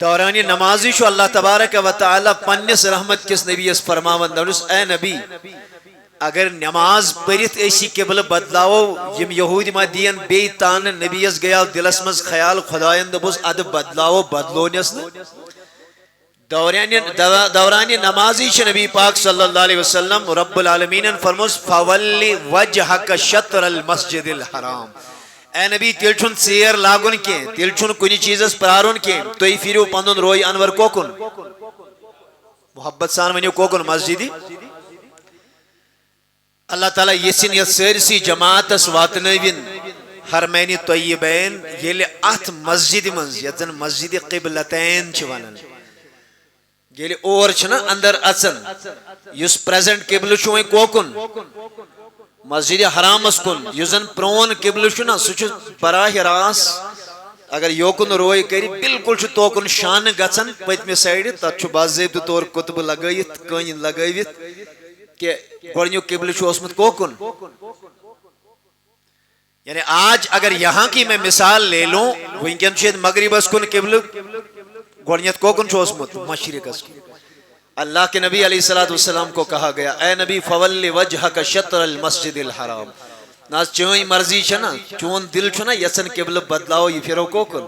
دوران نمازی شو اللہ تبارک و تعالی پنس رحمت کس نبی اس فرماون دورس اے نبی اگر نماز پرت ایسی قبل بدلاو یم یہود ما دین بی تان نبی اس گیا دلس مز خیال خدایند بس اد بدلاو بدلونس دوران نمازی چھ نبی پاک صلی اللہ علیہ وسلم رب العالمین فرموس فولی وجہک شطر المسجد الحرام اے نبی تیل چھن سیر لاگن کے تیل چھن کنی چیزس پرارن کے تو ہی فیرو پندن روی انور کوکن محبت سان ونیو کوکن مسجدی اللہ تعالیٰ یسن یہ سرسی جماعت واتنوین حرمین طیبین یلی ات مسجد منز یتن مسجد قبلتین چوانن یلی اور چھنا اندر اچن یس پریزنٹ قبل چھوئیں کوکن مسجد حرام اس کن یزن پرون قبل چھنا سچ براہ راس اگر یوکن روئی کری بالکل چھ توکن شان گچن پتمی سائیڈ تت چھ باضابطہ طور کتب لگائیت کن لگائیت کہ گوڑنیو قبل چھو اسمت کوکن یعنی آج اگر یہاں کی میں مثال لے لوں وینکن چھید مغرب اس کن قبل گوڑنیت کوکن چھو اسمت مشرق اس کن اللہ کے نبی علیہ السلام کو کہا گیا اے نبی فولی وجہک شطر المسجد الحرام ناز چوئیں مرضی چھنا چون دل چھنا یسن قبل بدلاو یہ پھرو کوکن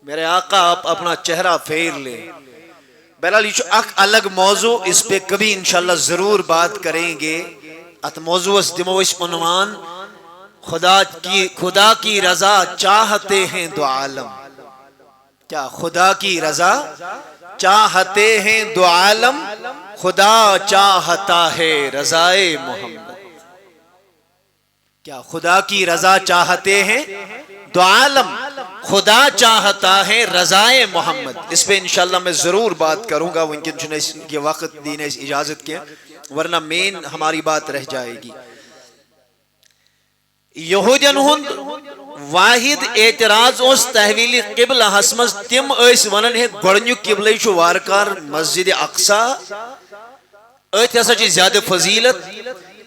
میرے آقا آپ اپنا چہرہ پھیر لے بہرحال یہ ایک الگ موضوع اس پہ کبھی انشاءاللہ ضرور بات کریں گے ات موضوع اس دموش عنوان خدا کی رضا چاہتے ہیں دو عالم کیا خدا کی رضا چاہتے ہیں دو عالم خدا چاہتا ہے رضائے محمد کیا خدا کی رضا چاہتے ہیں دو عالم خدا چاہتا ہے رضائے محمد اس پہ انشاءاللہ میں ضرور بات کروں گا وینکن یہ وقت دین اس اجازت کے ورنہ مین ہماری بات رہ جائے گی یہودین ہند واحد اعتراض اس تحویل قبل حسمز تم اس ونن ہے گوڑنیو قبل چھو وارکار مسجد اقصا ایت ایسا چی زیادہ فضیلت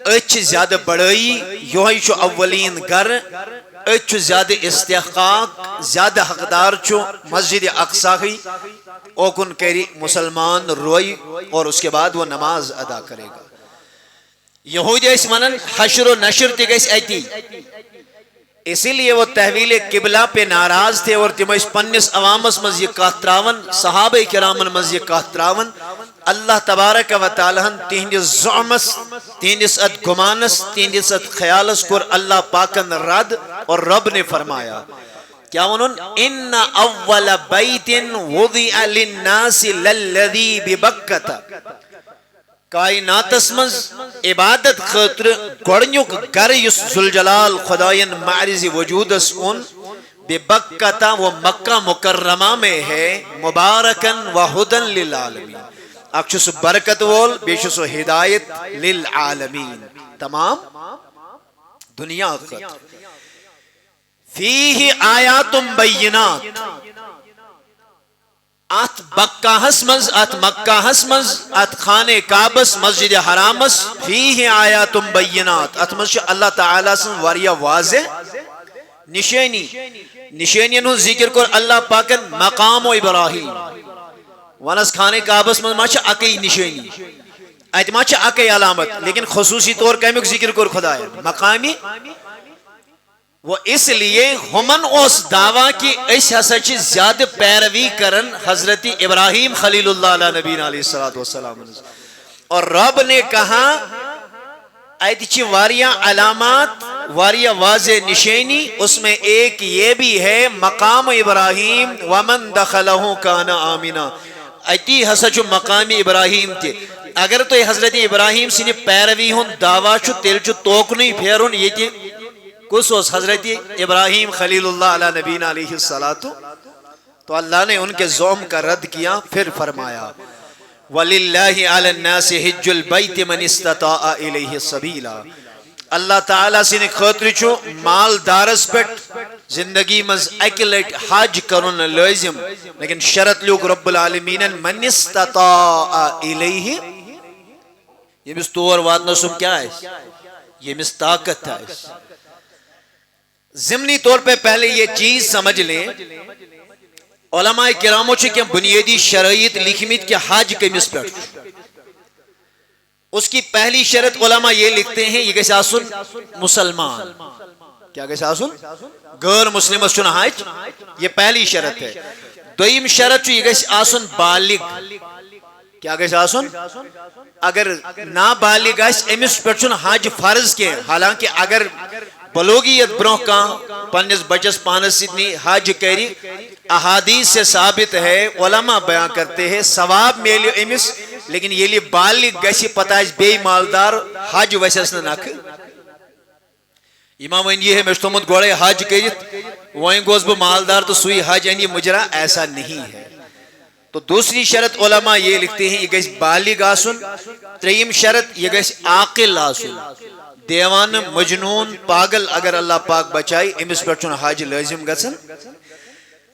ایت چی زیادہ بڑائی یوہی چھو اولین گر ایت چھو زیادہ استحقاق زیادہ حقدار چھو مسجد اقصا ہی اوکن کری مسلمان روئی اور اس کے بعد وہ نماز ادا کرے گا یہودی اس منن حشر و نشر تی گئیس ایتی اسی لیے وہ تحویل قبلہ پہ ناراض تھے اور تم اس پنس عوامس مز یہ کاتراون صحابہ کرامن مز یہ کاتراون اللہ تبارک و تعالیٰ تہندس زعمس تہندس اد گمانس تہندس اد خیالس کور اللہ پاکن رد اور رب نے فرمایا کیا انہوں ان اول بیت وضع للناس للذی ببکتا کائنات اسمز عبادت خاطر گوڑنیوک گر یس ذوالجلال خدایان معرض وجود اس ان ببکتا وہ مکہ مکرمہ میں ہے مبارکن و ہدن للعالمین اکشس برکت وول بیشس ہدایت للعالمین تمام دنیا آخر فیہ آیات بینات ات بکہ حسمز ات مکہ حسمز ات خانہ کعبس مسجد حرامس فیہ آیات بینات ات مجھ اللہ تعالیٰ سن واریا واضح نشینی انہوں ذکر کر اللہ پاکن مقام و ابراہیم ونس خانہ کعبس مجھ ماچھ اکی نشینی ایت ماچھ اکی علامت لیکن خصوصی طور کمیک ذکر کر خدا ہے مقامی وہ اس لیے ہمن اس دعویٰ کی اس حسچ زیادہ پیروی کرن حضرت ابراہیم خلیل اللہ علیہ نبینا علیہ السلام اور رب نے کہا ایت چی واریاں علامات واریاں واضح نشینی اس میں ایک یہ بھی ہے مقام ابراہیم ومن دخلہو کانا آمنا ایتی حسچ مقام ابراہیم تھی اگر تو حضرت ابراہیم سنی پیروی ہون دعویٰ چھو تیل چھو توکنی پھیرون یہ تھی کس اس حضرت ابراہیم خلیل اللہ علیہ نبینا علیہ السلام تو اللہ نے ان کے زوم کا رد کیا پھر فرمایا وَلِلَّهِ عَلَى النَّاسِ حِجُّ الْبَيْتِ مَنِ اسْتَطَاعَ إِلَيْهِ سَبِيلًا اللہ تعالیٰ سے نے خاطر چھو مال دارس پٹ زندگی مز اکلٹ حج کرن لازم لیکن شرط لوگ رب العالمین من استطاع الیہ یہ مس طور واتنا سم کیا ہے یہ مس طاقت ہے ضمنی طور پہ پہلے یہ چیز سمجھ لیں علماء کرامو کی بنیادی شرائط لکھمت کہ حج کمس پہ اس کی پہلی شرط علماء یہ لکھتے ہیں یہ گژھِ آسن مسلمان کیا گژھِ آسن غیر مسلمس چھُنہٕ حج یہ پہلی شرط ہے دویم شرط یہ گژھِ آسن بالغ کیا گژھِ آسن اگر نابالغ آسہِ أمِس پٮ۪ٹھ چھُنہٕ حج فرض کینٛہہ حالانکہ اگر بلوغیت برونٛہہ کانٛہہ پننس بچس پانس سۭتۍ حج کرِ احادیث سے ثابت ہے علماء بیان کرتے ہیں ثواب میلہِ أمِس لیکن ییٚلہِ بالغ گژھِ پتہ آسہِ بیٚیہِ مالدار حج ؤسٮ۪س نہٕ نکھٕ امام ونی ہے میں تھومت گوڑے حج کرت وہیں گوس بہ مالدار تو سوئی حج انی مجرا ایسا نہیں ہے تو دوسری شرط علماء یہ لکھتے ہیں یہ گژھِ بالغ آسن تریم شرط یہ گژھِ عاقل آسن دیوان مجنون پاگل اگر اللہ پاک بچائی امس پہ حج لازم گژھن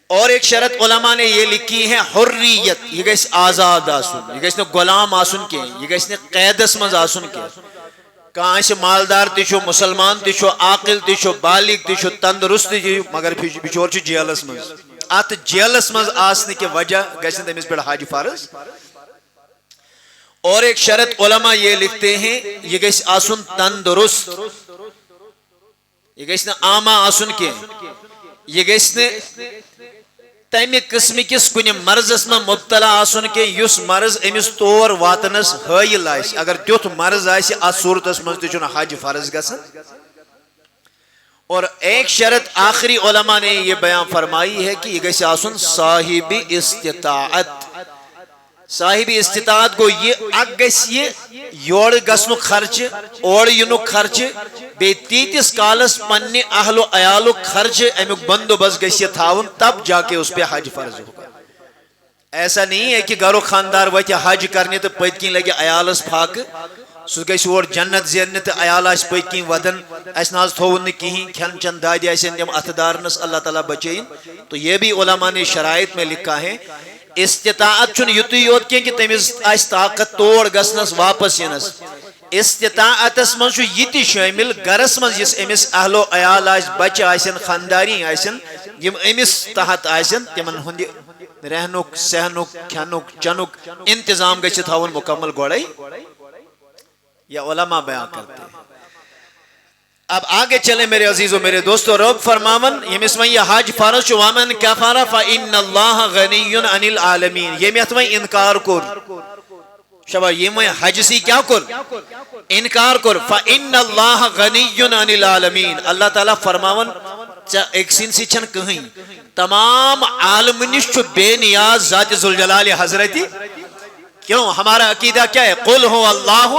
اور ایک شرط علماء نے یہ لکھی ہے حریت یہ گژھِ آزاد آسن یہ گژھِ نہ غلام آسن کی یہ گژھِ نہ قیدس مز آسن کی کانٛہہ مالدار تہ مسلمان تہ عاقل تہ بالغ تہ تندرست مگر بچور جیلس مز ات جیلس مز آسنے کی وجہ گژھِ نہٕ تٔمِس پٮ۪ٹھ حج فرض اور ایک شرط علماء یہ لکھتے ہیں یہ گژھِ آسن تندرست یہ گژھِ نہٕ عامہ آسن کینٛہہ یہ گژھِ نہٕ تمہ قسم کس کن مرضس میں مبتلا آسن کہ یس مرض امس طور واتنس حائل آسہِ اگر تیُتھ مرض آسہِ ات صورتس مز تہ چھُنہٕ حج فرض گژھان اور ایک شرط آخری علماء نے یہ بیان فرمائی ہے کہ یہ گژھِ آسن صاحب استطاعت صاحب استطاعت گو یہ اگ گژھِ یہ یور گژھنُک خرچہ اور ینُک خرچہ بے تیتس کالس پنہ اہل و عیالک خرچہ امیک بندوبست گژھِ یہ تھاون تب جا کے اس پہ حج فرض ہوگا ایسا نہیں ہے کہ گھرو خاندار وتہ حج کرنے تو پت کن لگہ عیالس پھاکہ سہ گژھِ اور جنت زینہ تو عیال آسہِ پت کن ودن اس ناز تھوون نہ کہین کھین چن دادِ آسن تم اتھ دارنس اللہ تعالیٰ بچائن تو یہ بھی علماء نے شرائط میں لکھا ہے استطاعت چھن یُتُے یوت کہ تمس آسہِ طاقت تور گژھنس واپس ینس استطاعتس من چھُ یہ تہِ شٲمِل گرس من یس امس اہل و عیال آسہِ بچہ آسن خانداری آسن یم امس تحت آسن تمن ہند رہنُک سہنُک کھینُک چنُک انتظام گژھِ تھاون مکمل گوڑے یہ علماء بیان کرتے ہیں اب آگے چلیں میرے عزیزو میرے دوستو رب فرماون یمس میں یہ حج فرض چھُ ومن کفر فإن اللہ غنی عن العالمین یہ میں اتویں انکار کور شبا یہ میں حج سی کیا کر انکار کر فإن اللہ غنی عن العالمین اللہ تعالیٰ فرماون ایک سن سی چھن کہیں تمام عالم نش چھُ بے نیاز ذات ذوالجلال حضرتی کیوں ہمارا عقیدہ کیا ہے قل ہو اللہ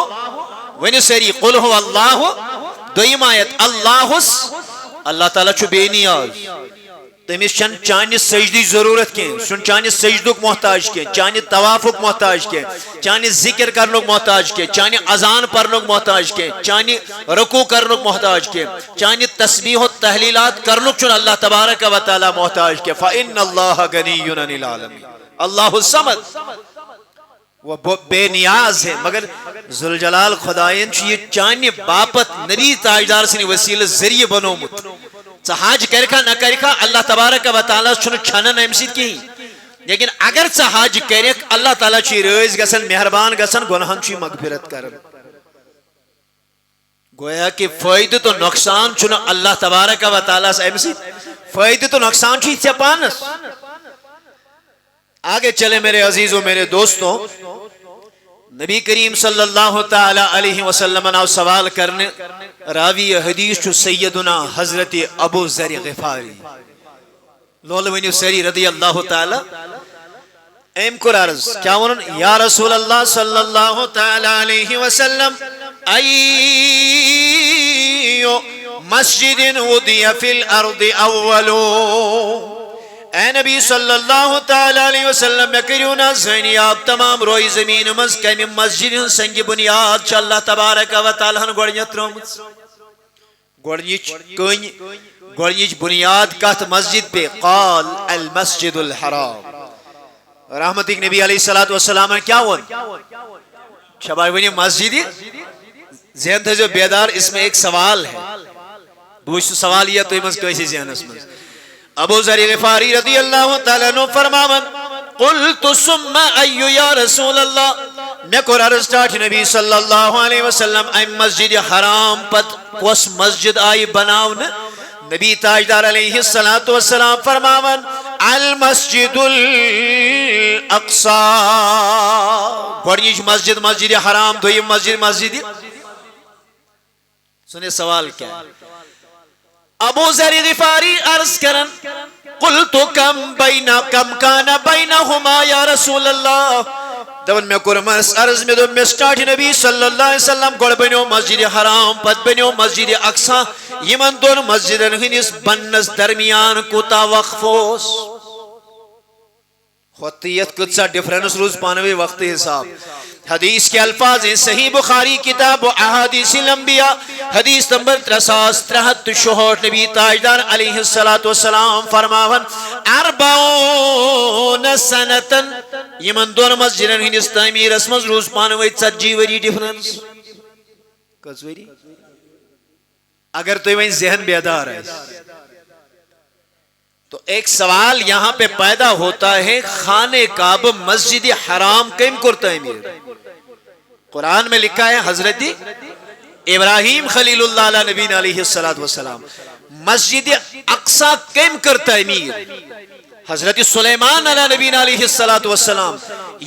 ونی سری قل ہو اللہ دویم آیت اللہ تعالیٰ چھُ بے نیاز تمس چھن چانہ سجدی ضرورت کی سن چانہ سجدک محتاج کی چانہ طوافک محتاج کی چانہ ذکر کرنک محتاج کی چانہ اذان پرنک محتاج کی چانہ رکوع کرنک محتاج کی چانہ تسبیح و تحلیلات کرنک چھن اللہ تبارک و تعالی محتاج کی فإن اللہ غنی عن العالمین اللہ الصمد وہ بے نیاز ہے مگر ذوالجلال خدائن یہ چانہ باپت نبی تاجدار سن وسیلہ ذریعہ بنومت ژٕ حج کرکھا نہ کرکھا اللہ تبارک و تعالیٰ چھُنہٕ چھنن امہ سۭتۍ کہین لیکن اگر ژٕ حج کرکھ اللہ تعالیٰ چھ رٲضۍ گژھان مہربان گژھان گناہن چھ مغفرت کران گویا کہ فائدہ تو نقصان چھُنہٕ اللہ تبارک و تعالیٰ امہ سۭتۍ فائدہ تو نقصان چھ ژےٚ پانس آگے چلے میرے عزیزو میرے دوستوں نبی کریم صلی اللہ تعالی علیہ وسلم نے سوال کرنے راوی حدیث چھو سیدنا حضرت ابو ذر غفاری لولونی سری رضی اللہ تعالی ایم کو عرض کیا ونن یا رسول اللہ صلی اللہ تعالی علیہ وسلم ایو مسجد ودی فی الارض اولو اے نبی صلی اللہ تعالی علیہ وسلم میں کریونا زینیاب تمام روئی زمین مز کمی مسجد سنگی بنیاد چا اللہ تبارک و تعالی گوڑنیت رومت گوڑنیچ بنیاد کہت مسجد پہ قال المسجد الحرام رحمت نبی علیہ السلام نے کیا ون شبائی ونی مسجد ذہن تھا جو بیدار اس میں ایک سوال ہے بوچھ سوال یہ تو مز کیسی ذہن اس میں ابو ذر غفاری رضی اللہ تعالیٰ عنہ فرماون قلت ثم ایو یا رسول اللہ میں کو عرض ٹاٹ نبی صلی اللہ علیہ وسلم ایم مسجد حرام پت کس مسجد آئی بناون نبی تاجدار علیہ السلام فرماون المسجد الاقصی گوڑنیش مسجد مسجد حرام دویم مسجد سنے سوال کیا ہے ابو ذر غفاری عرض کرن قلت کم کانا بینہما یا رسول اللہ دون میں کرمس عرض میں دون میں سٹاٹ نبی صلی اللہ علیہ وسلم گوڑ بنیو مسجد حرام پت بنیو مسجد اقصی یمن دون مسجدن ہنیس بنس درمیان کوتا وقفوس خطیت کتسا ڈیفرنس روز پانوی وقت حساب حدیث کے الفاظ ہیں صحیح بخاری کتاب و احادیث الانبیاء حدیث نمبر 363 نبی تاجدار علیہ السلام فرماون 40 سنتن یمن دون مسجدن ہنیس تعمیر اسمز روز پانوی 40 وری ڈیفرنس کس وری اگر تو وہیں ذہن بیدار ہے تو ایک سوال یہاں پہ پیدا ہوتا ہے خانہ کعبہ مسجد حرام کم کرتا ہے میرے قرآن میں لکھا ہے حضرت ابراہیم خلیل اللہ علیہ نبی علیہ السلام مسجد اقصی کم کرتا ہے میر حضرت سلیمان علیہ نبی علیہ السلام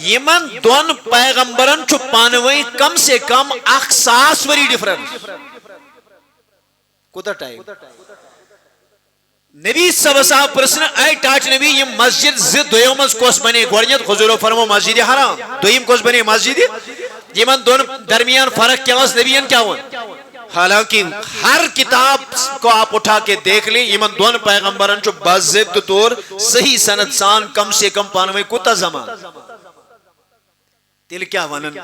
یمن دون پیغمبرن چھپانوئی کم سے کم 100 وری ڈیفرنس کوتا ٹائم نبی صاحب پرسن اے ٹاچ نبی یہ مسجد زد دویومز کوس بنے گوڑنیت حضور فرمو مسجد حرام دویم کوس بنے مسجد یہ من دون درمیان فرق کیا واس نبیان کیا ہون حالانکہ ہر کتاب کو آپ اٹھا کے دیکھ لیں یہ من دون پیغمبران چو باضبط طور صحیح سند سان کم سے کم پانوے کتا زمان تیل کیا ونن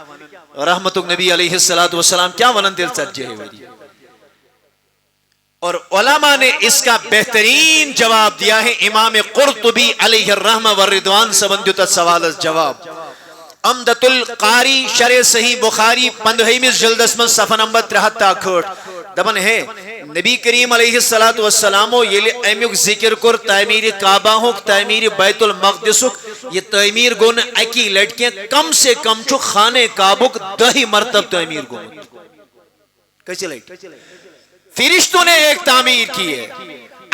رحمتک نبی علیہ السلام کیا ونن تیل سرجے ہوئی اور علماء نے اس کا بہترین جواب دیا ہے امام قرطبی علیہ الرحمہ والرضوان سبندیتا سوال جواب عمدۃ القاری شرح صحیح بخاری 15 جلد اسمن صفحہ نمبر 73 دبن ہے نبی کریم علیہ السلام یہ امیک ذکر کر تعمیر کعبہ ہوک تعمیر بیت المقدس یہ تعمیر گون اکی لڑکیں کم سے کم چو خانہ کعبہ 10 مرتب تعمیر گون کیسے لائٹ فرشتوں نے ایک تعمیر کی ہے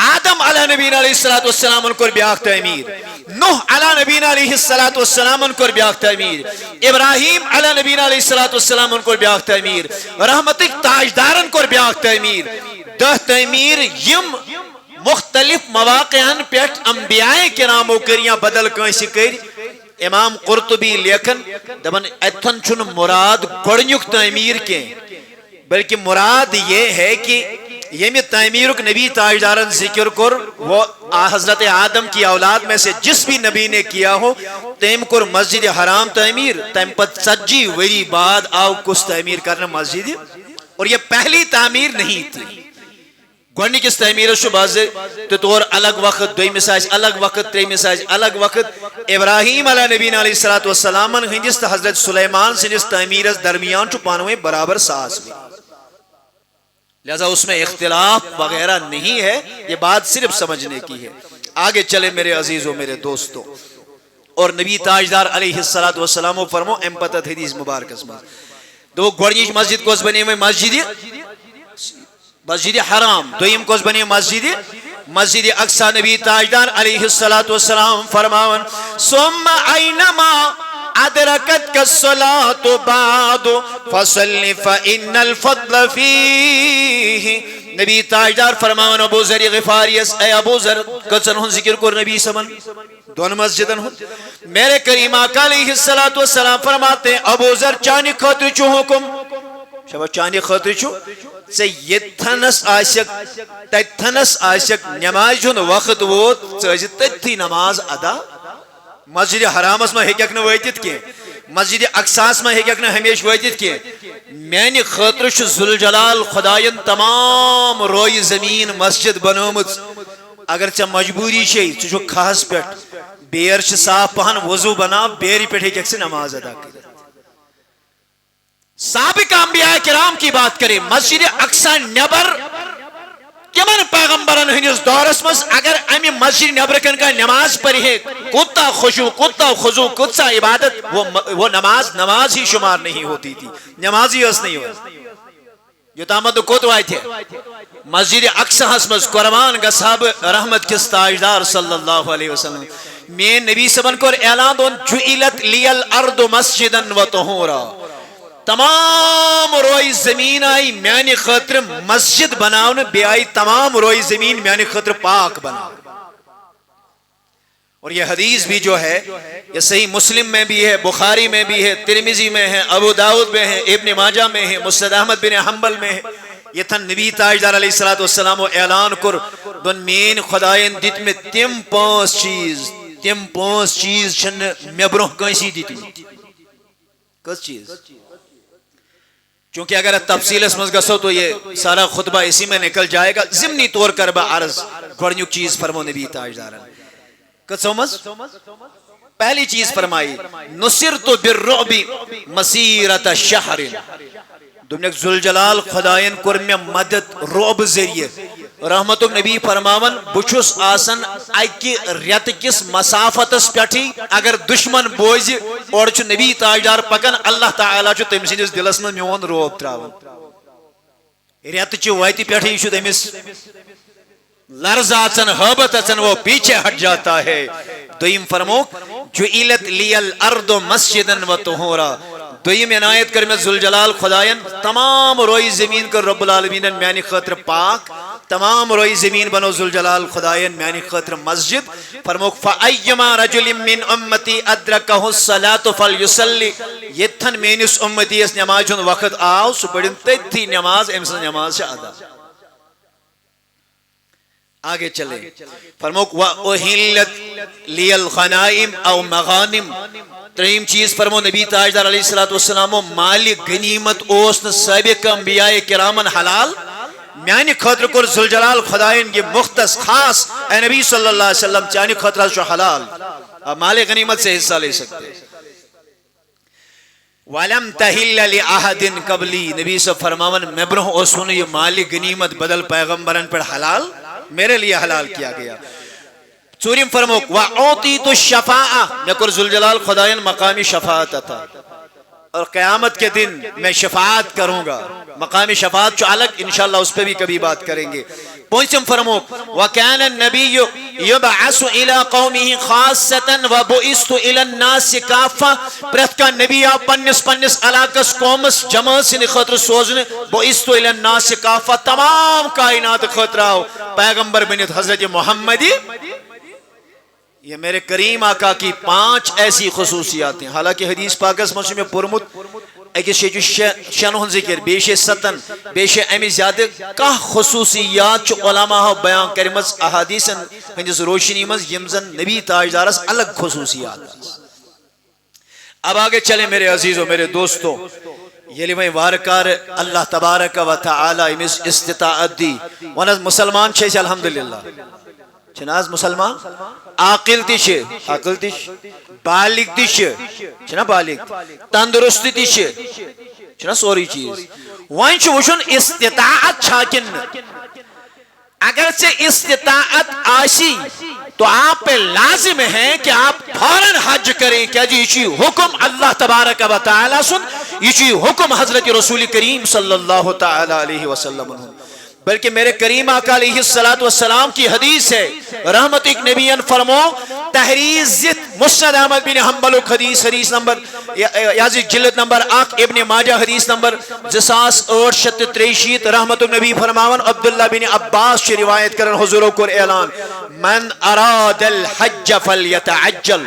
آدم علیہ نبی علیہ السلام ان کو بیاق تعمیر نوح علیہ نبی علیہ السلام ان کو بیاق تعمیر ابراہیم علیہ نبی علیہ السلام ان کو بیاق تعمیر رحمتک تاجدارن کو بیاق تعمیر دہ تعمیر یم مختلف مواقعان پیٹ انبیاء کرامو کریاں بدل کنسی کر امام قرطبی لیکن دبن اتن چن مراد گڑنیک تعمیر کے بلکہ مراد یہ ہے کہ یہ میں تعمیرک نبی تاجدارن ذکر کر وہ حضرت آدم کی اولاد میں سے جس بھی نبی نے کیا ہو تیم کر مسجد حرام تعمیر تیم پت 40 وری بعد آو کس تعمیر کرنا مسجد اور یہ پہلی تعمیر نہیں تھی گوڑنی کس تعمیر شو بازے تو طور الگ وقت دوئی مساج الگ وقت تری مساج الگ وقت ابراہیم علیہ نبی علیہ السلام ہنجست حضرت سلیمان سے جس تعمیر درمیان چھپانویں برابر ساس میں لہذا اس میں اختلاف وغیرہ نہیں ہے یہ بات صرف سمجھنے کی ہے آگے چلے میرے عزیزوں میرے دوستوں اور نبی تاجدار علیہ السلام فرمو امپتت حدیث مبارک اسمہ دو گوڑنیش مسجد کوس بنے میں مسجد حرام دویم کوس بنے مسجد اقصی نبی تاجدار علیہ السلام فرماون ثم اینما ادرکت کا صلاة بعد فصل فإن الفضل فیہ نبی تاجدار فرماون ابو ذر غفاری اے ابو ذر کچن ہن ذکر کر نبی سمن دون مسجدن ہن میرے کریم آقا علیہ السلام فرماتے ہیں ابو ذر چانی خاطر چو حکم شبہ چانی خاطر چو سے یہ تھنس آشک نماز جن وقت وہ سجدت تھی نماز ادا مسجد حرام اس میں ہیکیک نہ ویتت کی مسجد اقصاص میں ہیکیک نہ ہمیش ویتت کی میں خاطر چھ ذوالجلال خدایان تمام روئی زمین مسجد بنومت اگر چھ مجبوری چھ چھ خاص پیٹ بیر چھ صاف پہن وضو بنا بیری پیٹ ہیکیک سے نماز ادا کی سابق انبیاء کرام کی بات کریں مسجد اقصی نبر کمن پیغمبرن ہندس دورس مز اگر امی مسجد نبر کن کا نماز پڑھے کتا خشوع کتا خضوع کتا عبادت وہ نماز ہی شمار نہیں ہوتی تھی، نمازی اس نہیں ہوتی یوتامت کوت وائے تھے مسجد اقصی مز قربان گساب رحمت کس تاجدار صلی اللہ علیہ وسلم میں نبی صبن کو اعلان دون جعلت لی الارض مسجدا و طہورا، تمام روئی زمین آئی میانی خاطر مسجد بناؤن، بے آئی تمام روئی زمین میانی خاطر پاک بناؤن۔ اور یہ حدیث بھی جو ہے یہ صحیح مسلم میں بھی ہے، بخاری میں بھی ہے، ترمذی میں ہے، ابو داؤد میں ہے، ابن ماجہ میں ہے، مسند احمد بن حنبل میں ہے۔ یہ تھا نبی تاجدار علیہ السلام و اعلان کر دون مین خدایین دیت میں تم پانچ چیز چھن میں برہ کنسی دیتی کس چیز؟ چونکہ اگر تفصیل اس مزگسو تو یہ سارا خطبہ اسی میں نکل جائے گا، ضمنی طور کر با عرض گوڑنیوک چیز فرمو نبی تاجدار کسومز پہلی چیز فرمائی نصرت بالرعب مسیرت شہر، دمنک ذوالجلال خدایین کر میں مدد رعب ذریعے رحمت نبی فرماون بچھس آسن اکی ریت کس مسافتس پیٹھی اگر دشمن بوز اور چھ نبی تاجدار پکن اللہ تعالیٰ چھ تم سندس دلس میں میون روب تراون ریت چھ وائتی پیٹھی چھ تمس لرز آچن حبت آچن وہ پیچھے ہٹ جاتا ہے۔ دویم فرموک جعلت لی الارض مسجدا و طہورا، دویم عنایت کر میں ذوالجلال خدایان تمام روئی زمین کر رب العالمین میانی خاطر پاک، تمام روئی زمین بنو ذوالجلال خدایان میانی خاطر مسجد۔ فرموک فَأَيَّمَا رَجُلٍ مِّنْ أُمَّتِي أَدْرَكَهُ الصَّلَاةُ فَلْيُصَلِّ، یہ تھن مینس امتی اس نماز جن وقت آؤ سو بڑھن تیتھی نماز امس نماز سے ادا۔ آگے چلے فرموک وَأُحِلَّتْ لِيَ الْغَنَائِمْ او مغانم، ترہیم چیز فرمو نبی تاجدار علیہ السلام مال غنیمت اوسن سابق انبیاء کرامن حلال، میانی خاطر کر ذوالجلال خدایین یہ مختص خاص اے نبی صلی اللہ علیہ وسلم چانی خاطر جو حلال، اب مال غنیمت سے حصہ لے سکتے۔ وَلَمْ تَحِلَّ لِأَحَدٍ قَبْلِي، نبی صلی فرماون میں برہ اوسن یہ مال غنیمت بدل پیغمبرن پر حلال میرے لیے حلال کیا گیا۔ سوریم فرموک وَأُعْطِيتُ الشَّفَاعَةَ، میں کر ذوالجلال خدایان مقامی شفاعت عطا، اور قیامت کے دن میں شفاعت کروں گا، مقامی شفاعت جو الگ انشاءاللہ اس پہ بھی کبھی بات کریں گے۔ پوچھم فرموک وَكَانَ النَّبِيُّ يُبْعَثُ إِلَىٰ قَوْمِهِ خَاصَّةً وَبُعِثْتُ إِلَى النَّاسِ كَافَّةً، پرت کا نبی آپ پنس علاقس قومس جماعت سے خاطر سوزن، بُعِثْتُ إِلَى النَّاسِ كَافَّةً تمام کائنات خاطر آؤ پیغمبر بنت حضرت محمدی۔ یہ میرے کریم آقا کی 5 ایسی خصوصیات ہیں، حالانکہ حدیث پاکس مسلم میں پرمت ایک شیچو شنہن ذکر بیشے ستن بیشے امی زیادہ کا خصوصیات چو علماء بیان کرمز احادیث ہندس روشنی مز یمزن نبی تاجدارس الگ خصوصیات۔ اب آگے چلیں میرے عزیزوں میرے دوستوں، یہ لیویں وارکار اللہ تبارک و تعالی امس استطاعت دی ونز مسلمان چھے الحمدللہ چناز مسلمان عاقل تیشے عاقل تیش بالغ تیشے چنا بالغ تندرستی تیشے چنا سوری چیز وانچ وشن استطاعت چھاکن، اگر سے استطاعت آسی تو آپ پہ لازم ہے کہ آپ فوراً حج کریں، کیا جی یہ حکم اللہ تبارک و تعالی سن، یہ حکم حضرت رسول کریم صلی اللہ تعالی علیہ وسلم، بلکہ میرے کریم آقا علیہ السلام کی حدیث ہے رحمت ایک نبیان فرمو تحریر زد مسند احمد بن حنبل حدیث نمبر یازی جلد نمبر 8 ابن ماجہ حدیث نمبر 2863 رحمت نبی فرماون عبداللہ بن عباس سے روایت کرن حضور کو اعلان من اراد الحج فلیتعجل،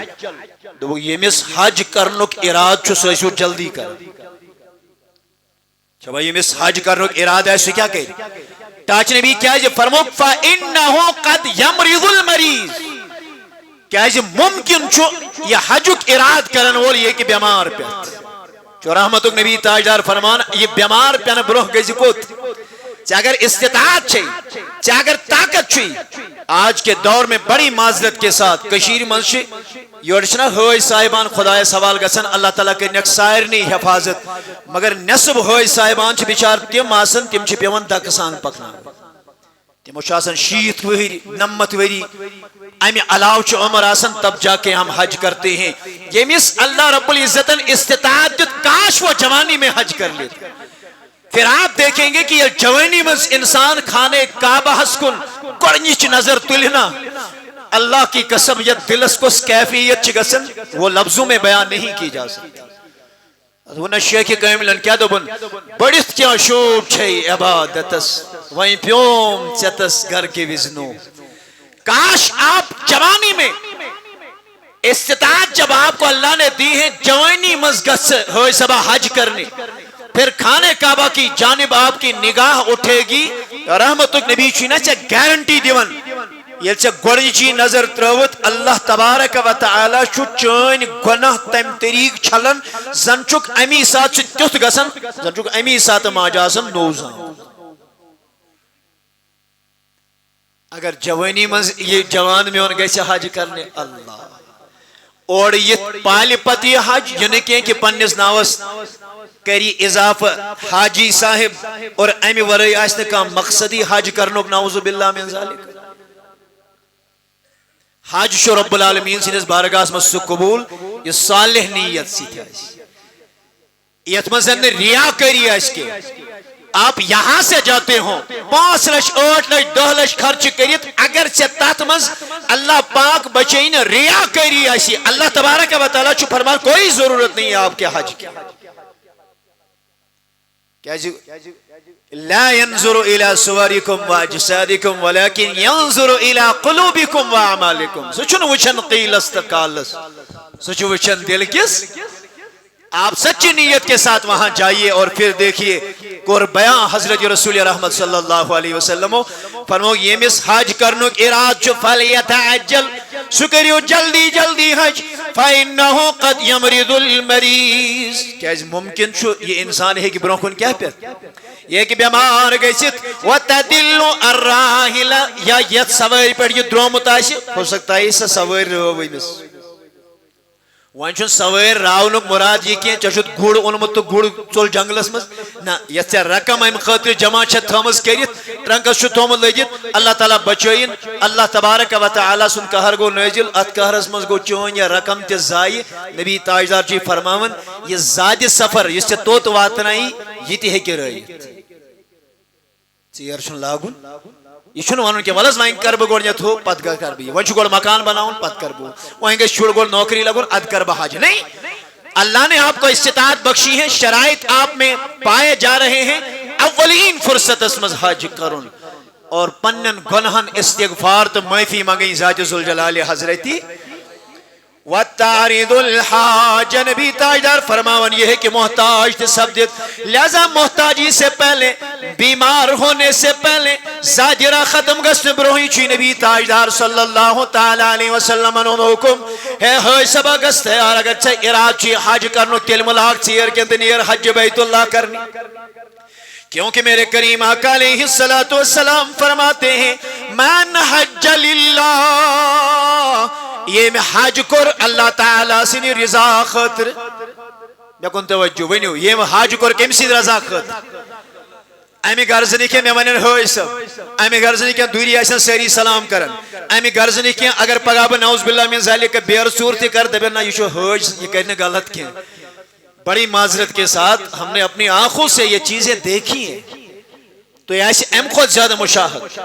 دو یہ مس حج کرنک اراد چھو سوچو جلدی کر، چھو یہ مس حج کرنک اراد ہے سو کیا کہہ ٹاچ نبی کیا ہے فرموک فَإِنَّهُ قَدْ يَمْرِضُ الْمَرِيض، کیا ہے ممکن چھو یہ حجک اراد کرن وول یہ کہ بیمار پیت جو رحمتک نبی تاجدار فرمان یہ بیمار پیان بروح گئی زکوت چاہ اگر استطاعت چھئی چاہ اگر طاقت چھئی۔ آج کے دور میں بڑی معذرت کے ساتھ کشیر منشی یورشنا ہوئی صاحبان خدای سوال گسن اللہ تعالیٰ کے نک سائرنی حفاظت، مگر نصب ہوئی صاحبان چھ بچار تیم آسن تیم چھ پیون دک سانگ پکنا، تمو شیت وری 90 وری امی علاوہ چھ عمر آسن تب جا کے ہم حج کرتے ہیں. یمس اللہ رب العزت استطاعت دیت کاش وہ جوانی میں حج کر لیتے. پھر آپ دیکھیں گے کہ یہ جوانی میں انسان خانے کعبہ کن گۄڈنِچ نظر تلنا اللہ کی قسم یہ دلس کو کیفیت گسن وہ لفظوں میں بیان نہیں کی جا سکتی. وہ شیخ کاملن کیا دبن بڑھت کیا شوق چھے عبادتس وہیں پیوم چتس گھر کے وزنو. کاش آپ جوانی میں استطاعت جب آپ کو اللہ نے دی ہے جوانی مزگس ہوئے سبا حج کرنے پھر خانے کعبہ کی جانب آپ کی نگاہ اٹھے گی رحمت نبی چینا چا گارنٹی دیون یہ چا گوڑنچی نظر تروت اللہ تبارک و تعالی چو چین گناہ تم طریق چھلن زنچک امی ساتھ چو تیوت گسن زنچک امی ساتھ ماجاسن نوزان. اگر جوانی مز یہ جوان میں ان گیسے حج کرنے اللہ اور یہ پالی پتی حج یعنی کہ پنیس ناوس کری اضافہ حاجی صاحب اور امی ورائی آسنے کا مقصدی حج کرنوک نعوذ باللہ من ذالک. حج شو رب العالمین سینس بارگاہ مسو قبول یہ صالح نیت سی تھی. یہ مزن ریاکاری ہے اس کے. آپ یہاں سے جاتے ہوں 5 لچھ 8 لچھ 10 لچھ خرچ کریت اگر سے تات مز اللہ پاک بچین ریاکاری ایسی اللہ تبارک و تعالی چو فرمان کوئی ضرورت نہیں ہے آپ کے حج کی. لا ينظر الى صوركم واجسادكم ولكن ينظر الى قلوبكم واعمالكم. سچن وچن قیلست قالس سچ وچن دل کس. آپ سچی نیت کے ساتھ وہاں جائیے اور پھر دیکھیے اور بیان حضرت رسول رحمت صلی اللہ علیہ وسلم فرمو یہ مس حج کرنو اراد چو فلیتعجل سکریو جلدی جلدی حج فإنہو قد یمرض المریض. کیا ممکن چھو یہ انسان ہے کہ برونکن کیا پھر یہ کہ بیمار گئیست وَتَدِلُّ الرَّاحِلَ یا یہ سواری پر یہ درومت آشی ہو سکتا ہے اس سواری روی مس وانچن سویر راونک مراد یہ کیا چشت گھوڑ انمت تو گھوڑ چول جنگلس مز نا یہ سے رقم ایم خاطر جمع چھت تھامس کریت ٹرنکس چھت تھامس لگیت اللہ تعالیٰ بچوئین اللہ تبارک و تعالیٰ سن کہر گو نازل ات کہرس مز گو چون یا رقم تی زائی نبی تاجدار جی فرماون یہ زاد سفر یہ سے توت واتنائی یہ تی ہے کی رئی چیر شن لاغن یہ چھن وانن کہ ولز وائن کرب گوڑنیت ہو پت گر کربی وانچ گوڑ مکان بناؤن پت کربو وائن گے چھوڑ گوڑ نوکری لگون اد کرب حاج نہیں. اللہ نے آپ کو استطاعت بخشی ہے شرائط آپ میں پائے جا رہے ہیں اولین فرصت اسمز حج کرن اور پنن گنہن استغفار تو معافی مانگیں ذات ذوالجلال حضرتی وَتَعْرِضُ الْحَاجَ. نبی تاجدار فرماون یہ ہے کہ محتاج تھے سب دیت لہذا محتاجی سے پہلے بیمار ہونے سے پہلے زاجرہ ختم گسن بروہی چی نبی تاجدار صلی اللہ تعالیٰ علیہ وسلم انہوں حکم ہے ہوئی سبا گست ہے اور اگر چاہے اراد چی حج کرنو تل ملاک چیر کے اندنیر حج بیت اللہ کرنی کیونکہ میرے کریم آقا علیہ السلام فرماتے ہیں من حج للہ یہ میں حج کر اللہ تعالیٰ سنی رضا خطر میں کن توجہ ونیو یہ میں حج کر کم سی رضا خطر امی غرض نہیں کہ میں ونن ہوئی سب امی غرض نہیں کہ دوری ایسا سیری سلام کرن امی غرض نہیں کہ اگر پگاب نعوذ باللہ من ذالک بیر صورتی کر دبیر نا یہ شو ہوئی یہ کہنے غلط کیا بڑی معذرت کے ساتھ ہم نے اپنی آنکھوں سے یہ چیزیں دیکھی ہیں تو یہ ایسے ایم خود زیادہ مشاہد.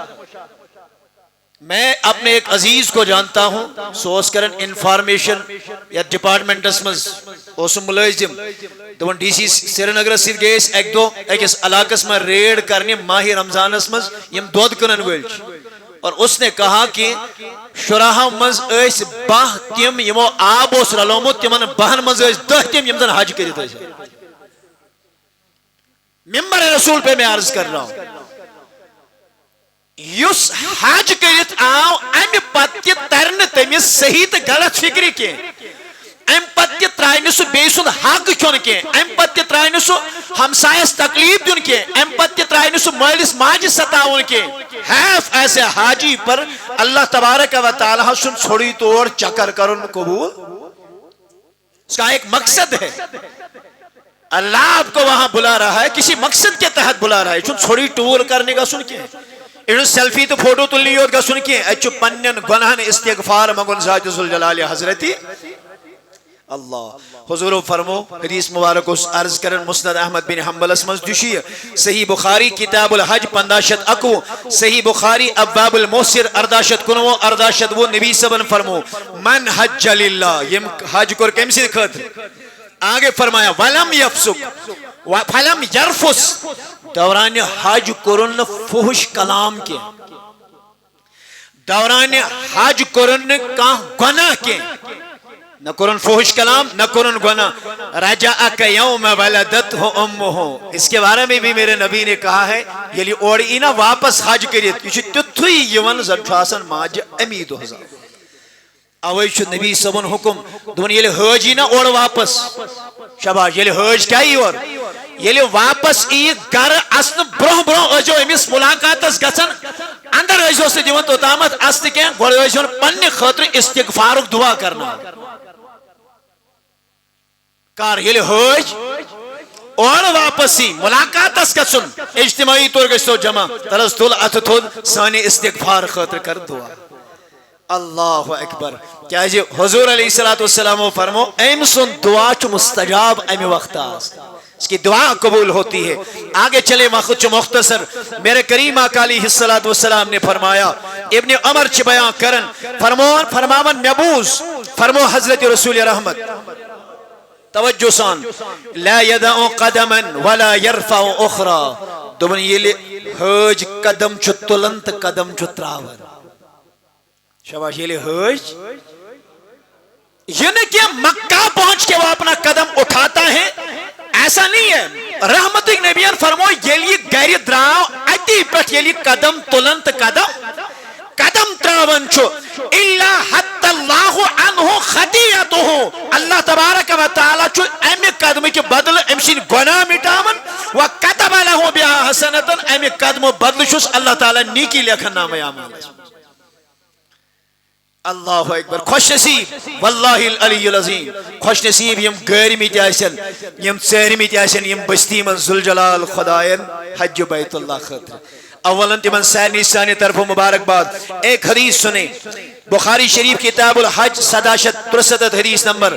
میں اپنے ایک عزیز کو جانتا ہوں سوس کرن انفارمیشن یا ڈپارٹمنٹ اسمز اوسم ملازم دون ڈی سی سری نگر سید گیس ایک دو ایک اس علاقہ میں ریڈ کرنے ماہ رمضان اسمز یم دود کنن ویلچ اور اس نے کہا کہ شراہ مز ایس باہ تیم یمو آب اس رلومو تیمن بہن مز ایس دہ تیم یمزن حج کری تھا ممبر رسول پہ میں عرض کر رہا ہوں یس حج کرت آو امی پتی ترن تمیز صحیح تا غلط فکری کے ام پتی ترائن سو بیسون حق چون کے ام پتی ترائن سو ہمسائس تکلیف دن کے ام پتی ترائن سو مالس ماج ستاون کے حیف ایسے حاجی پر اللہ تبارک و تعالی سن چھوڑی توڑ چکر کرن قبول اس کا ایک مقصد ہے اللہ آپ کو وہاں بلا رہا ہے کسی مقصد کے تحت بلا رہا ہے چون چھوڑی ٹور کرنے کا سن کے یہ سیلفی تو فوٹو تلنی یوت گھن کی اتھ پنن گناہن استغفار منگن ذات ذوالجلال حضرت اللہ حضور فرمو حدیث مبارک اس عرض کرن مسند احمد بن حنبل اسمز دشی صحیح بخاری کتاب الحج 1501 صحیح بخاری ابواب الموسر 1419 14 نبی صبن فرمو من حج للہ یم حج کر کم سے خاطر آگے فرمایا ولم یفسق فلم یرفس دوران حج کرن فحش کلام کے دوران حج کرن کا گناہ کے نہ کرن فحش کلام نہ کرن گناہ رجعک یوم ولدتہ امہ اس کے بارے میں بھی میرے نبی نے کہا ہے یلی اوڑی نا واپس حج کریت یہ تتھوی یون زنٹھاسن ماج امید ہزار اوے چھ نبی صبن حکم دون یلی حج نا اوڑ واپس شباش یلی حج کیا ہی اور یلی واپس ای گھر اسن برہ برہ اجو امس ملاقات اس گچن اندر ایسو سے دیون تو تامت است کے گوڑ ایسو پنی خاطر استغفار دعا کرنا کار یلی حج اور واپسی ملاقات اس گچن اجتماعی طور گشتو جمع ترس تول ات تول سانی استغفار خاطر کر دعا اللہ اکبر کیا جی حضور علیہ السلام فرمو ایم سن دعا چو مستجاب ایم وقت آس اس کی دعا قبول ہوتی ہے آگے چلے خود چو مختصر میرے کریم آقا علیہ السلام نے فرمایا ابن عمر چھ بیان کرن فرماون میبوز فرمو حضرت رسول رحمت توجہ سان لا یدعو قدما ولا یرفع اخرى دوبن یہ حج قدم چھ تلنت قدم چھ تراون شباش یہ حج یہ نہیں کہ مکہ پہنچ کے وہ اپنا قدم اٹھاتا ہے ایسا نہیں ہے رحمت نبیان فرمو یہ گھر دراو اتی پٹ یہ قدم تلنت قدم تراون چھو الا حتی اللہ عنہ خطیعتہ اللہ تبارک و تعالی چھو امی قدم کی بدل امشین گناہ مٹاون و کتب لہو بها حسنتن امی قدم بدل چھوس اللہ تعالی نیکی لکھن نام اعمال اللہ اکبر خوش نصیب واللہ العلی العظیم خوش نصیب یم گھر میں تیاسن یم ژر میں تیاسن یم بستی من ذوالجلال خدائن حج بیت اللہ خاطر اولا تمن سارنی سانی طرف مبارکباد ایک حدیث سنیں بخاری شریف کتاب الحج 67 حدیث نمبر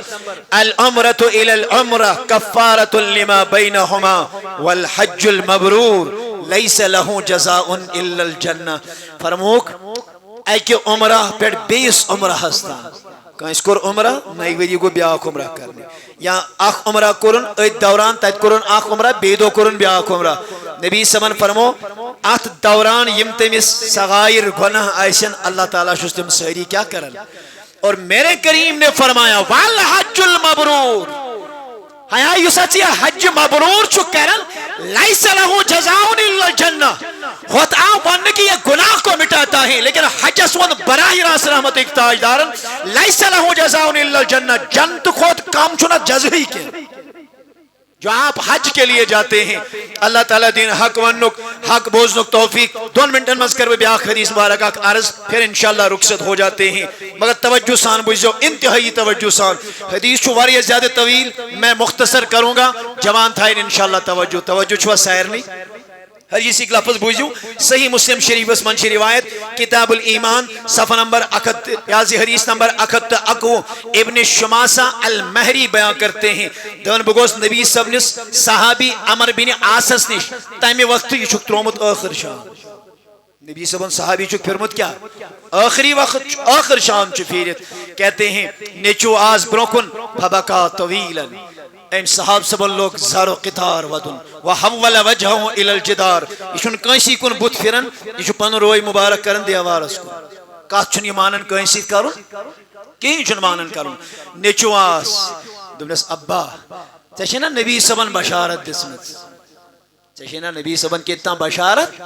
العمرۃ الی العمرہ کفارۃ لما بینہما والحج المبرور لیس له جزاء الا الجنہ فرموک ایک عمرہ پیٹ 20 عمرہ ہستا کانس کور عمرہ نئی ویدی کو بیاک عمرہ کرنے یا اخ عمرہ کرن ایت دوران تیت کرن اخ عمرہ بیدو کرن بیاک عمرہ نبی سمن فرمو ات دوران یم تمس صغائر گناہ آئیسن اللہ تعالیٰ شستم سہری کیا کرن اور میرے کریم نے فرمایا والحج المبرور ہاں یوسچی حج مبرور چو کرن لیس لہو جزاؤن الا الجنہ خود آپ وننے کی یہ گناہ کو مٹاتا ہے لیکن حج اسود براہ راست رحمت ایک تاجدارن لیس لہو جزاؤن الا الجنہ جنت خود کام چنا جزہی کے جو آپ حج کے لیے جاتے ہیں اللہ تعالیٰ دین حق ونک حق بوزنک توفیق 2 منٹن مذکر میں بیاک حدیث مبارکہ عرض پھر انشاءاللہ رخصت ہو جاتے ہیں مگر توجہ سان بجھو انتہائی توجہ سان حدیث چھو واریہ زیادہ طویل میں مختصر کروں گا جوان تھائن انشاءاللہ توجہ چھو سائر نہیں حدیث ایک لفظ بوجھو صحیح مسلم شریف اسمان شریف روایت کتاب الایمان صفحہ نمبر یازی حدیث نمبر 81 ابن شماسہ المہری بیان کرتے ہیں دون بگوس نبی صاحب نس صحابی عمر بن عاصس نش تائمی وقت یہ چھک ترومت آخر شام نبی صاحب صحابی چھک پھرمت کیا آخری وقت آخر شام چھفیرت کہتے ہیں نیچو آز بروکن فبکا طویلا ایم صحاب سب لوگ زارو قطار ودن وحول وجہوں الى الجدار یہ کانسی کن بت پھرن یہ پن روئی مبارک کرن دیوارس کو کات چھن یہ مانن کانسی کرن کہیں چھن مانن کرن نیچو آس دمنس ابا چشنا نبی صبن بشارت دسمت چشنا نبی صبن کتنا بشارت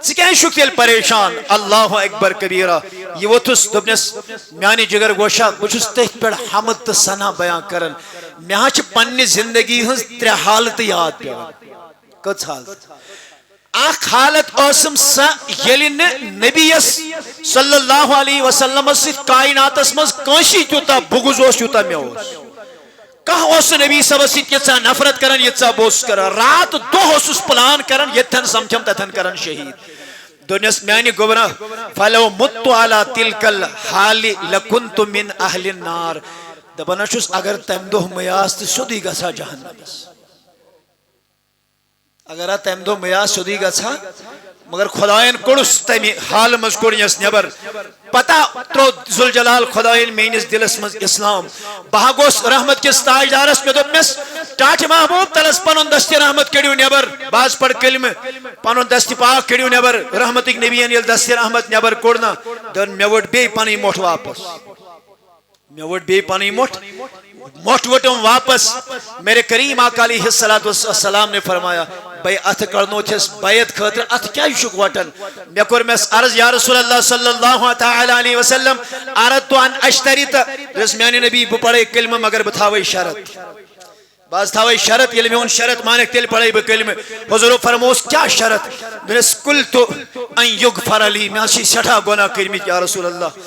سکہیں شکل پریشان اللہ اکبر کبیرہ یہ وہ تس دبنس میانی جگر گوشا کچھ تحت پر حمد تا سنا بیان کرن میاں چھ پنی زندگی ہنس 3 حالت یاد پیان کچھ حالت اخ حالت اوسم سا یلن نبی صلی اللہ علیہ وسلم سے کائنات اسمز کانشی چوتا بغزوش چوتا میوس کہا اس نبی صلی اللہ علیہ وسلم یتسا نفرت کرن یتسا بوس کرن رات 2 اس پلان کرن یتن سمجھم تتن کرن شہید دنیس میانی گبرا فلو متو علی تلکل حالی لکنت من اہل النار دپان چھس اگر تم دہ میاس تو سیودی گژھا جہنمس اگر تم دہ میاس سیودی گژھا مگر خدائن کوڑس تمہ حال مز کوڑنس نبر پتہ ترو ذوالجلال خدائن میانس دلس مز اسلام بہ گوس رحمت کس تاجدارس مے دوپنس ٹاٹھ محبوب تلس پنن دست رحمت کڑیو نبر باز پڑ کلمہ پنن دست پاک کڑیو نبر رحمتک نبیین یل دست رحمت نبر کوڑنا دن مے وٹ بی پنی موٹ واپس مے وٹ بی پنی موٹ وٹم واپس میرے کریم آقا علیہ السلام نے فرمایا بھائی ات کرنو چھس بیعت خاطر ات کیا شک وٹن مے کور مس عرض یا رسول اللہ صلی اللہ تعالی علیہ وسلم اردت ان اشترط رس میانی نبی بہ پڑے کلمہ مگر بہ تھاوے شرط باز تھاوے شرط یل میون شرط مانک تیل پڑے بہ کلمہ حضور فرموس کیا شرط دس قلت ان یغفر لی میں چھ سٹھا گناہ کرمت یا رسول اللہ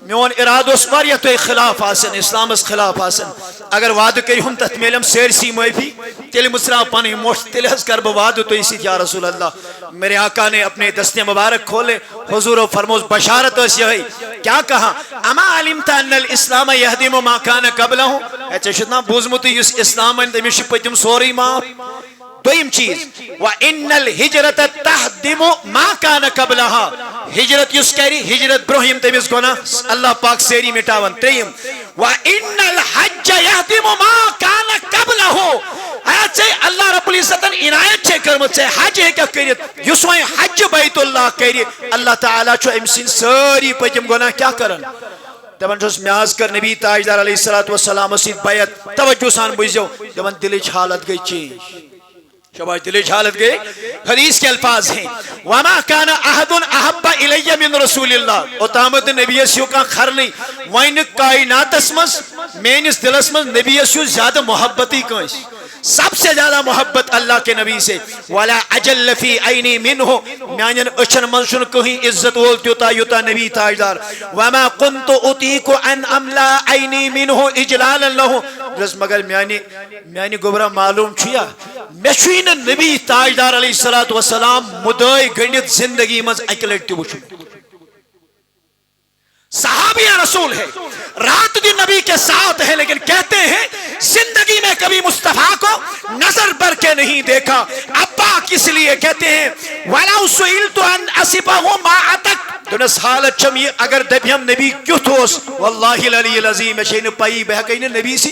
میون ارادوس واریاہ تو خلاف آسن اسلامس خلاف آسن اگر وعدہ کریم تت میلم سیرسی معافی تیل مسرا پانی موٹ تیل حس کر بہ وعدہ تو اسی یا رسول اللہ میرے آقا نے اپنے دستے مبارک کھولے حضور و فرموس بشارت اس یہی کیا کہا اما علمت ان الاسلام یہدم ما کان قبلہ اچھا شتنا بوزمت یس اسلام ان دمش پتم سوری معاف دویم چیز وَإِنَّ الْحِجْرَةَ تَحْدِمُ مَا كَانَ قَبْلَهَا ہجرت یس کری ہجرت برہم تمس گناہ اللہ پاک سیری مٹاون تریم وَإِنَّ الْحَجَّ يَحْدِمُ مَا كَانَ قَبْلَهُ ایت سے اللہ رب العزت عنایت چھے کرمت سے حج ہے کیا کریت یس وائن حج بیت اللہ کری اللہ تعالیٰ چھو امسین ساری پتم گناہ کیا کرن دپان چھس میاز کر نبی تاجدار علیہ السلام سید بیعت توجہ سان بوزیو دپان دلچ حالت گئی چینج شباش دلچ حالت گئی حدیث کے الفاظ ہیں وما کان احد احب الی من رسول اللہ اوتامت نبی اسیو کا خر نہیں وائن کائنات اسمس مینس دل اسمس نبی اسیو زیادہ محبتی کنس سب سے زیادہ محبت اللہ کے نبی سے ولا اجل فی عینی منہ میانن اچھن منشن کہیں عزت وول تیوتا یوتا نبی تاجدار وما کنت اطیق ان املا عینی منہ اجلالا لہو رس مگر میانی گبرہ معلوم چھیا میشوین نبی تاجدار علیہ السلام مدعی گنیت زندگی مز اکلٹ وچھو صحابی رسول ہے رات دن نبی کے ساتھ ہے لیکن کہتے ہیں زندگی میں کبھی مصطفیٰ کو نظر بر کے نہیں دیکھا ابا کس لیے کہتے ہیں وَلَوْ سُئِلْتُ أَنْ أَصِفَهُ مَا أَتَكْ دنس حالت چمی اگر دبیم نبی کیوں توس واللہ العلی العظیم شین پائی بہکین نبی سی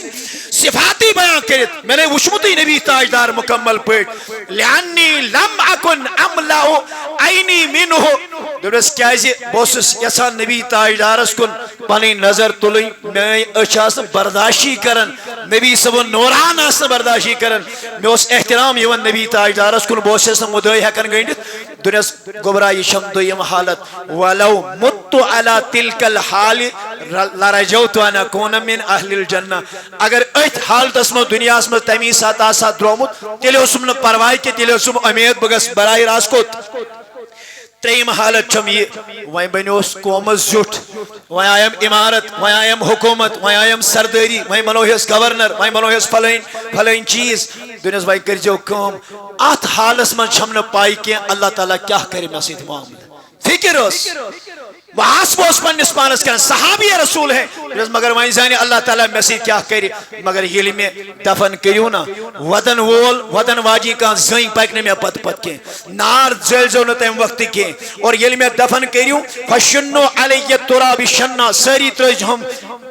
صفاتی بیان کرت میں نے وشمتی نبی تاجدار مکمل پیٹ لعنی لم اکن املاؤ عینی منہ دنس کیازی بوسس یسان نبی تاجدارس کن پانی نظر تلیں میں اچھاس برداشی کرن نبی سب نوران اس برداشی کرن میں اس احترام یون نبی تاجدارس کن بوسس مدعی حکن گئندت دنس گبرا یہ شم دویم حالت ولو مت على تلك الحال لرجوت ان اكون من اهل الجنه اگر ات حالت اسم دنیا اسم تمی سات آسا درومت تیلے اسم پرواہ کے تیلے اسم امید بگس برائی راس کو تریم حالت چمی وائیں بنیوس قومز جھٹ وائیں آیم امارت وائیں آیم حکومت وائیں آیم سرداری وائیں منوہیس گورنر وائیں منوہیس فلین چیز دنیاز وائیں کر جو کام آت حالس من چھمن پائی کہ اللہ تعالیٰ کیا کرے مسید معاملہ فکر اس واسب اس پر نسپانس کرن صحابی رسول ہے مگر وائیں زانی اللہ تعالیٰ مسید کیا کرے مگر یہ میں دفن کریو نا ودن وول ودن واجی کا زین پاکنے میں پت کے نار زلزو نتیم وقت کے اور یہ میں دفن کریو فشنو علی تراب شنہ سری ترج ہم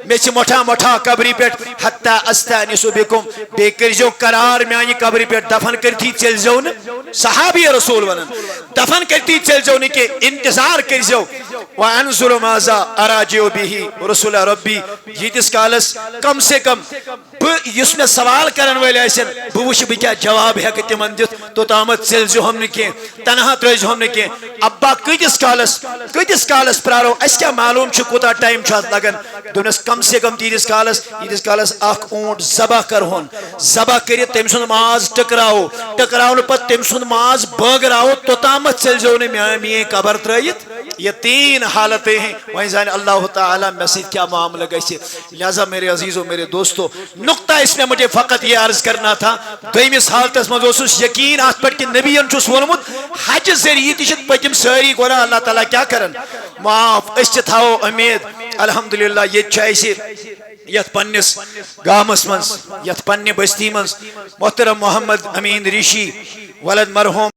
میں چھ مٹھا مٹھا قبری پیٹ حتی استانسو بکم بے کرجو قرار میں آنی قبری پیٹ دفن کرتی چلزو نا صحابی رسول ونن دفن کرتی چلزو نا کہ انتظار کرزو وانظر ماذا اراجعو بھی رسول ربی جیتس کالس کم سے کم یس میں سوال کرن والے ایسے بوش بھی کیا جواب ہے کہ تمن دیت تو تامت چلزو ہم نے کی تنہا ترجو ہم نے کی ابا کتس کالس پرارو اس کیا معلوم چھ کوتا ٹائم چھات لگن دونس کم سے کم تیس کالس اخ اونٹ زبا کر ہون زبا کری تم سن ماز ٹکراؤ پت تم سن ماز بغراؤ تو تامت چلزو نے میاں قبر ترائیت یہ تین حالتیں ہیں وہیں زین اللہ تعالیٰ مسجد کیا معاملہ گئے. لہذا میرے عزیزوں میرے دوستو نقطہ اس میں مجھے فقط یہ عرض کرنا تھا دویمس حالتس مز یقین ات پہ کہ نبیین چھس ونمت حج ذریعہ تہ پتم ساری گناہ اللہ تعالیٰ کیا کرن معاف. اس تہ تھاو امید الحمدللہ یہ یت پنس گامس من یت پنہ بستی من محترم محمد امین ریشی ولد مرحوم